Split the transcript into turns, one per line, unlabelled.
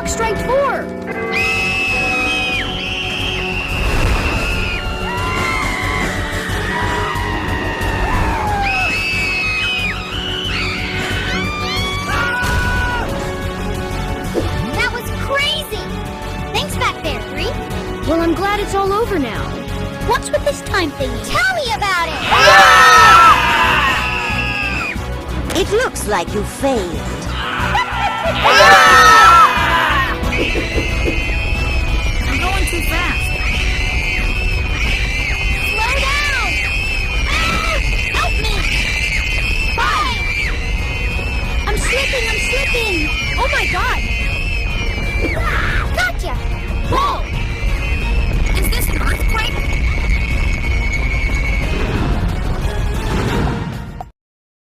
Clock strike 4!
That was crazy! Thanks, Fat Bear 3.
Well, I'm glad it's all over now.
What's with this time thing? Tell me about it!
It looks like you failed.
I'm going too fast.
Slow down! Help me! 5!
I'm slipping! Oh my god!